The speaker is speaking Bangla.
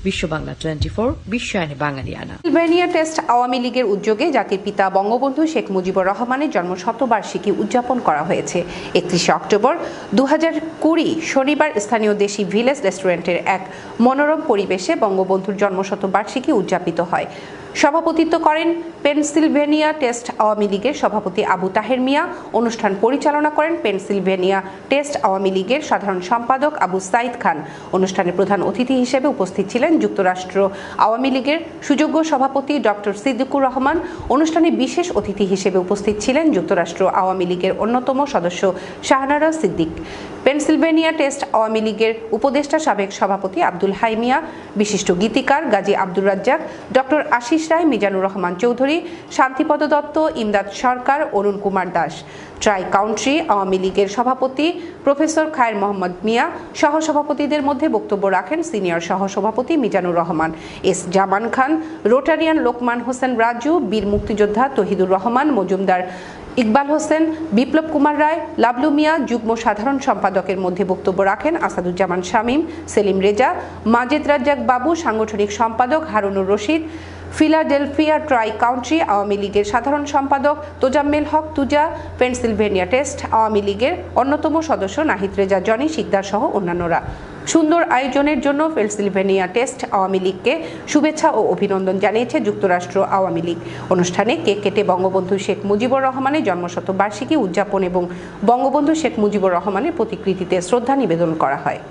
বিশ্ব বাংলা 24 বিশ্বায়নে বাঙালিয়ানা। পেনসিলভেনিয়া টেস্ট আওয়ামী লীগের উদ্যোগে জাতির পিতা বঙ্গবন্ধু শেখ মুজিবুর রহমানের জন্মশতবার্ষিকী উদযাপন করা হয়েছে। 31 অক্টোবর 2020 শনিবার স্থানীয় দেশি ভিলেজ রেস্টুরেন্টের এক মনোরম পরিবেশে বঙ্গবন্ধুর জন্মশতবার্ষিকী উদযাপিত হয়। সভাপতিত্ব করেন পেনসিলভেনিয়া টেস্ট আওয়ামী লীগের সভাপতি আবু তাহের মিয়া। অনুষ্ঠান পরিচালনা করেন পেনসিলভেনিয়া টেস্ট আওয়ামী লীগের সাধারণ সম্পাদক আবু সাইদ খান। অনুষ্ঠানে প্রধান অতিথি হিসেবে উপস্থিত ছিলেন যুক্তরাষ্ট্র আওয়ামী লীগের সুযোগ্য সভাপতি ডক্টর সিদ্দিকুর রহমান। অনুষ্ঠানে বিশেষ অতিথি হিসেবে উপস্থিত ছিলেন যুক্তরাষ্ট্র আওয়ামী লীগের অন্যতম সদস্য শাহনারা সিদ্দিক, পেনসিলভেনিয়া টেস্ট আওয়ামী লীগের উপদেষ্টা সাবেক সভাপতি আব্দুল হাই মিয়া, বিশিষ্ট গীতিকার গাজী আব্দুর রাজ্জাক, ডক্টর আশিস রায়, মিজানুর রহমান চৌধুরী, শান্তিপদ দত্ত, ইমদাদ সরকার, অরুণ কুমার দাস, ট্রাই কাউন্ট্রি আওয়ামী লীগের সভাপতি প্রফেসর খায়ের মোহাম্মদ মিয়া। সহসভাপতিদের মধ্যে বক্তব্য রাখেন সিনিয়র সহসভাপতি মিজানুর রহমান, এস জামান খান, রোটারিয়ান লোকমান হোসেন রাজু, বীর মুক্তিযোদ্ধা তহিদুর রহমান মজুমদার, ইকবাল হোসেন, বিপ্লব কুমার রায়, লাবলু মিয়া। যুগ্ম সাধারণ সম্পাদকের মধ্যে বক্তব্য রাখেন আসাদুজ্জামান শামীম, সেলিম রেজা, মাজেদ রাজ্জাক বাবু, সাংগঠনিক সম্পাদক Harunur Rashid, Philadelphia try country Awami লীগের সাধারণ সম্পাদক তোজাম্মেল হক তুজা, পেনসিলভেনিয়া টেস্ট আওয়ামী লীগের অন্যতম সদস্য নাহিদ রেজা জনি শিকদার সহ অন্যান্যরা। সুন্দর আয়োজনের জন্য পেনসিলভেনিয়া টেস্ট আওয়ামী লীগকে শুভেচ্ছা ও অভিনন্দন জানিয়েছে যুক্তরাষ্ট্র আওয়ামী লীগ। অনুষ্ঠানে কেক কেটে বঙ্গবন্ধু শেখ মুজিবুর রহমানের জন্মশতবার্ষিকী উদযাপন এবং বঙ্গবন্ধু শেখ মুজিবুর রহমানের প্রতিকৃতিতে শ্রদ্ধা নিবেদন করা হয়।